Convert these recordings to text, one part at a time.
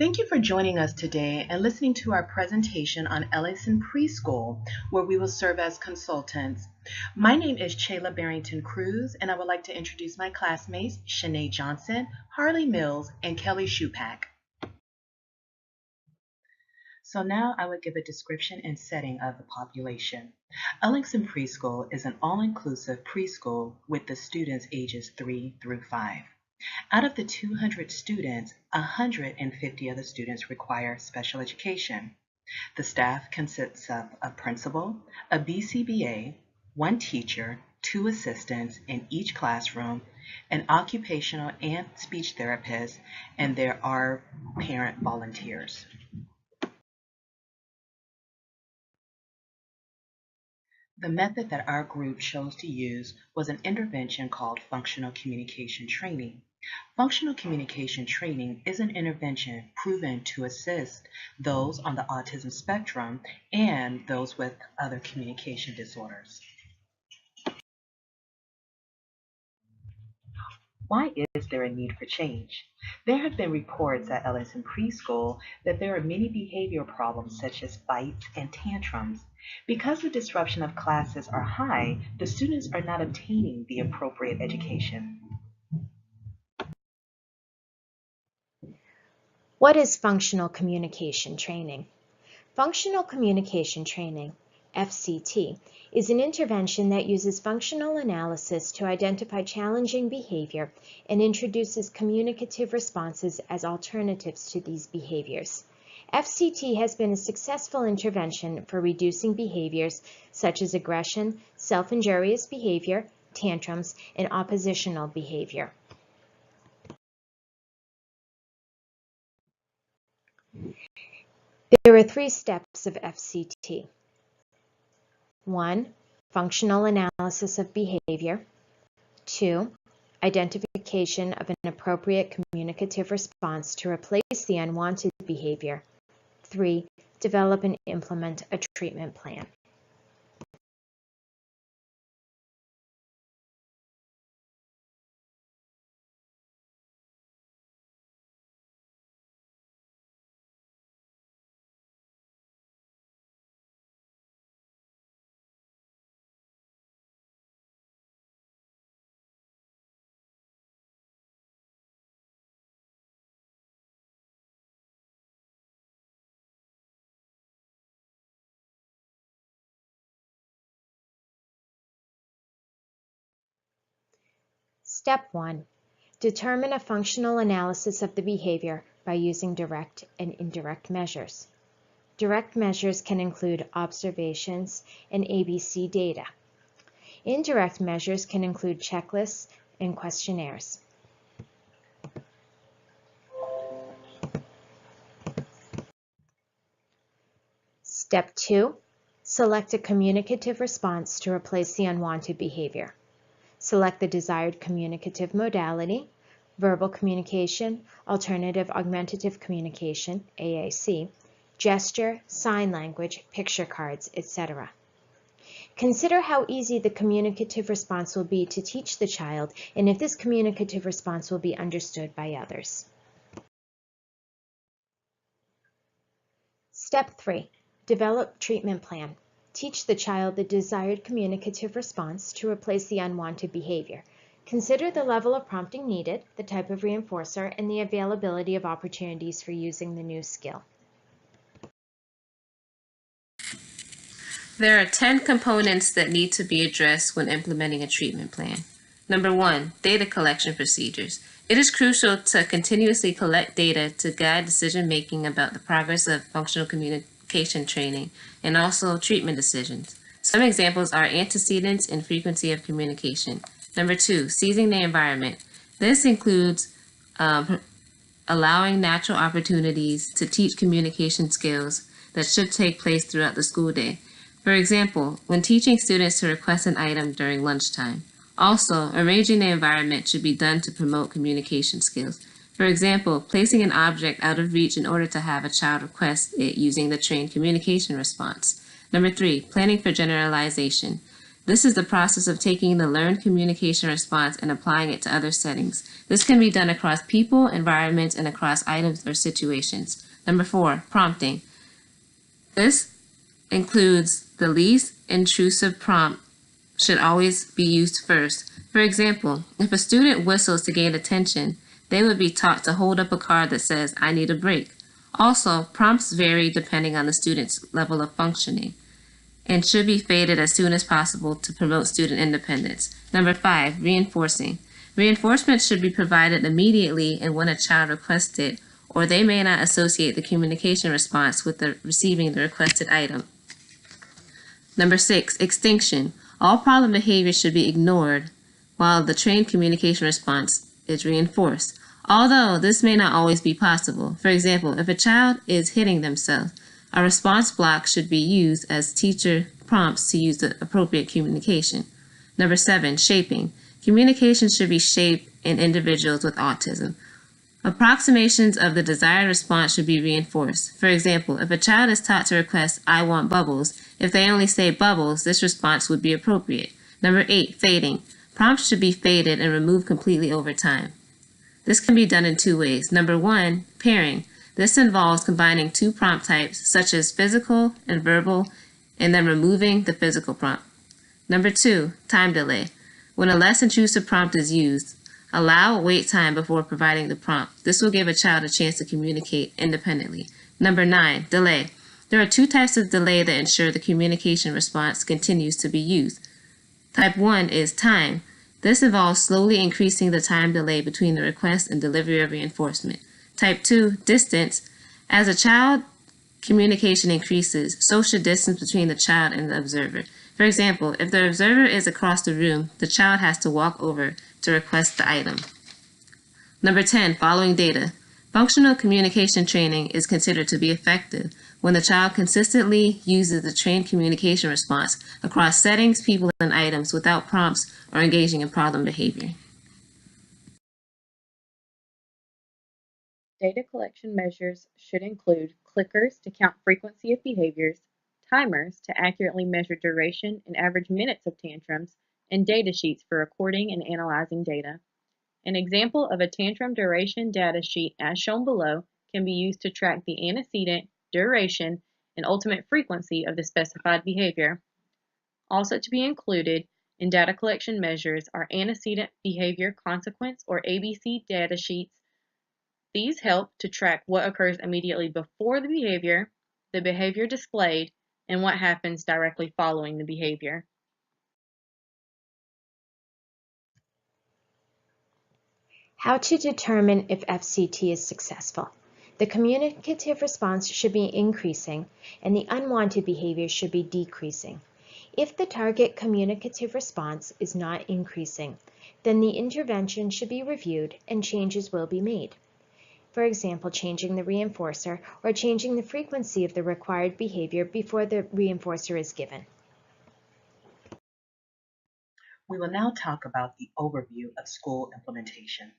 Thank you for joining us today and listening to our presentation on Ellison Preschool, where we will serve as consultants. My name is Chayla Barrington Cruz, and I would like to introduce my classmates, Shanae Johnson, Harley Mills, and Kelly Shupak. So now I would give a description and setting of the population. Ellison Preschool is an all-inclusive preschool with the students ages 3 through 5. Out of the 200 students, 150 of the students require special education. The staff consists of a principal, a BCBA, one teacher, 2 assistants in each classroom, an occupational and speech therapist, and there are parent volunteers. The method that our group chose to use was an intervention called functional communication training. Functional communication training is an intervention proven to assist those on the autism spectrum and those with other communication disorders. Why is there a need for change? There have been reports at Ellison Preschool that there are many behavior problems such as fights and tantrums. Because the disruption of classes are high, the students are not obtaining the appropriate education. What is functional communication training? Functional communication training, FCT, is an intervention that uses functional analysis to identify challenging behavior and introduces communicative responses as alternatives to these behaviors. FCT has been a successful intervention for reducing behaviors such as aggression, self-injurious behavior, tantrums, and oppositional behavior. There are 3 steps of FCT. 1. Functional analysis of behavior. 2. Identification of an appropriate communicative response to replace the unwanted behavior. 3. Develop and implement a treatment plan. Step 1. Determine a functional analysis of the behavior by using direct and indirect measures. Direct measures can include observations and ABC data. Indirect measures can include checklists and questionnaires. Step 2. Select a communicative response to replace the unwanted behavior. Select the desired communicative modality, verbal communication, alternative augmentative communication, AAC, gesture, sign language, picture cards, etc. Consider how easy the communicative response will be to teach the child and if this communicative response will be understood by others. Step 3. Develop treatment plan. Teach the child the desired communicative response to replace the unwanted behavior. Consider the level of prompting needed, the type of reinforcer, and the availability of opportunities for using the new skill. There are 10 components that need to be addressed when implementing a treatment plan. Number 1, data collection procedures. It is crucial to continuously collect data to guide decision-making about the progress of functional communication training and also treatment decisions. Some examples are antecedents and frequency of communication. Number 2, seizing the environment. This includes allowing natural opportunities to teach communication skills that should take place throughout the school day. For example, when teaching students to request an item during lunchtime. Also, arranging the environment should be done to promote communication skills. For example, placing an object out of reach in order to have a child request it using the trained communication response. Number 3, planning for generalization. This is the process of taking the learned communication response and applying it to other settings. This can be done across people, environments, and across items or situations. Number 4, prompting. This includes the least intrusive prompt should always be used first. For example, if a student whistles to gain attention, they would be taught to hold up a card that says, "I need a break." Also, prompts vary depending on the student's level of functioning and should be faded as soon as possible to promote student independence. Number 5, reinforcing. Reinforcement should be provided immediately and when a child requests it, or they may not associate the communication response with receiving the requested item. Number 6, extinction. All problem behavior should be ignored while the trained communication response is reinforced. Although this may not always be possible. For example, if a child is hitting themselves, a response block should be used as teacher prompts to use the appropriate communication. Number 7, shaping. Communication should be shaped in individuals with autism. Approximations of the desired response should be reinforced. For example, if a child is taught to request, "I want bubbles," if they only say bubbles, this response would be appropriate. Number 8, fading. Prompts should be faded and removed completely over time. This can be done in 2 ways. Number 1, pairing. This involves combining 2 prompt types, such as physical and verbal, and then removing the physical prompt. Number 2, time delay. When a less intrusive prompt is used, allow wait time before providing the prompt. This will give a child a chance to communicate independently. Number 9, delay. There are 2 types of delay that ensure the communication response continues to be used. Type 1 is time. This involves slowly increasing the time delay between the request and delivery of reinforcement. Type 2, distance. As a child communication increases, so should distance between the child and the observer. For example, if the observer is across the room, the child has to walk over to request the item. Number 10, following data. Functional communication training is considered to be effective when the child consistently uses the trained communication response across settings, people, and items without prompts or engaging in problem behavior. Data collection measures should include clickers to count frequency of behaviors, timers to accurately measure duration and average minutes of tantrums, and data sheets for recording and analyzing data. An example of a tantrum duration data sheet as shown below can be used to track the antecedent, duration, and ultimate frequency of the specified behavior. Also to be included in data collection measures are antecedent behavior consequence or ABC data sheets. These help to track what occurs immediately before the behavior displayed, and what happens directly following the behavior. How to determine if FCT is successful. The communicative response should be increasing, and the unwanted behavior should be decreasing. If the target communicative response is not increasing, then the intervention should be reviewed and changes will be made. For example, changing the reinforcer or changing the frequency of the required behavior before the reinforcer is given. We will now talk about the overview of school implementation.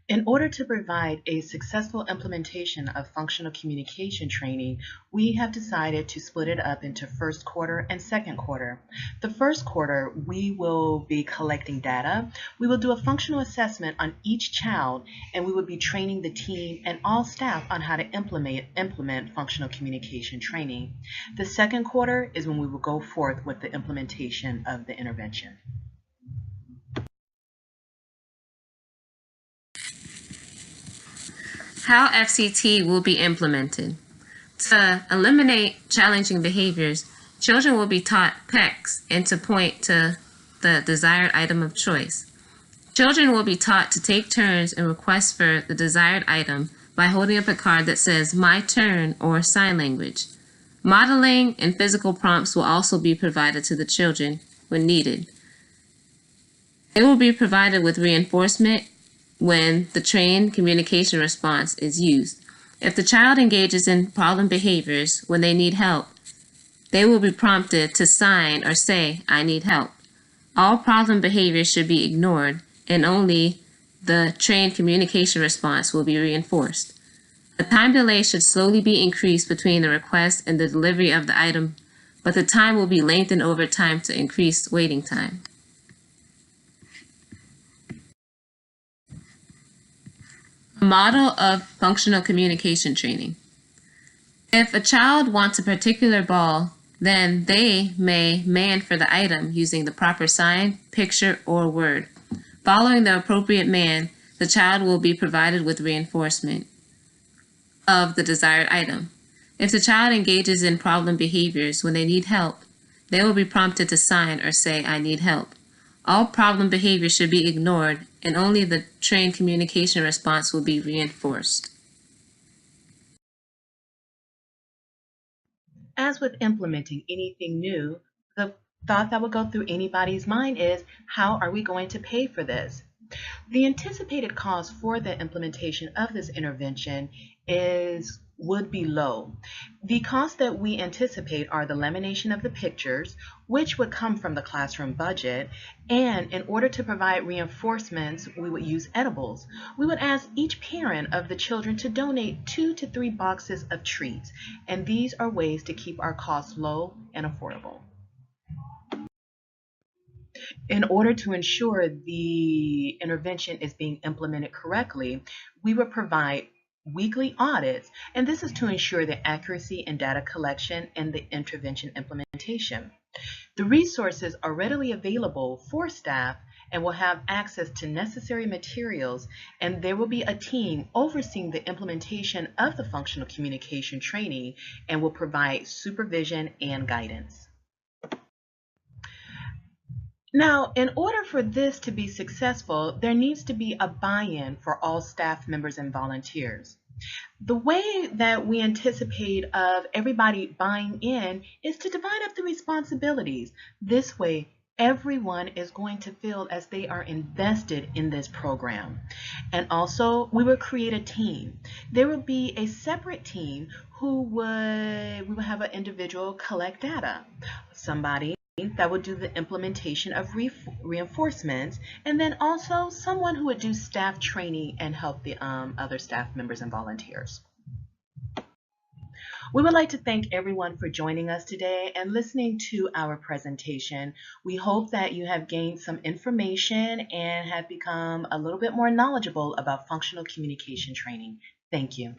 In order to provide a successful implementation of functional communication training, we have decided to split it up into first quarter and second quarter. The first quarter, we will be collecting data. We will do a functional assessment on each child, and we will be training the team and all staff on how to implement functional communication training. The second quarter is when we will go forth with the implementation of the intervention. How FCT will be implemented. To eliminate challenging behaviors, children will be taught PECs and to point to the desired item of choice. Children will be taught to take turns and request for the desired item by holding up a card that says "My turn" or sign language. Modeling and physical prompts will also be provided to the children when needed. It will be provided with reinforcement when the trained communication response is used. If the child engages in problem behaviors when they need help, they will be prompted to sign or say, "I need help." All problem behaviors should be ignored, and only the trained communication response will be reinforced. The time delay should slowly be increased between the request and the delivery of the item, but the time will be lengthened over time to increase waiting time. A model of functional communication training. If a child wants a particular ball, then they may man for the item using the proper sign, picture, or word. Following the appropriate man, the child will be provided with reinforcement of the desired item. If the child engages in problem behaviors when they need help, they will be prompted to sign or say, "I need help." All problem behavior should be ignored, and only the trained communication response will be reinforced. As with implementing anything new, the thought that would go through anybody's mind is, how are we going to pay for this? The anticipated cost for the implementation of this intervention would be low. The costs that we anticipate are the lamination of the pictures, which would come from the classroom budget, and in order to provide reinforcements, we would use edibles. We would ask each parent of the children to donate 2 to 3 boxes of treats, and these are ways to keep our costs low and affordable. In order to ensure the intervention is being implemented correctly, we will provide weekly audits, and this is to ensure the accuracy in data collection and the intervention implementation. The resources are readily available for staff and will have access to necessary materials, and there will be a team overseeing the implementation of the functional communication training and will provide supervision and guidance. Now, in order for this to be successful, there needs to be a buy-in for all staff members and volunteers. The way that we anticipate of everybody buying in is to divide up the responsibilities. This way, everyone is going to feel as they are invested in this program. And also, we will create a team. There will be a separate team we will have an individual collect data, somebody that would do the implementation of reinforcements, and then also someone who would do staff training and help the other staff members and volunteers. We would like to thank everyone for joining us today and listening to our presentation. We hope that you have gained some information and have become a little bit more knowledgeable about functional communication training. Thank you.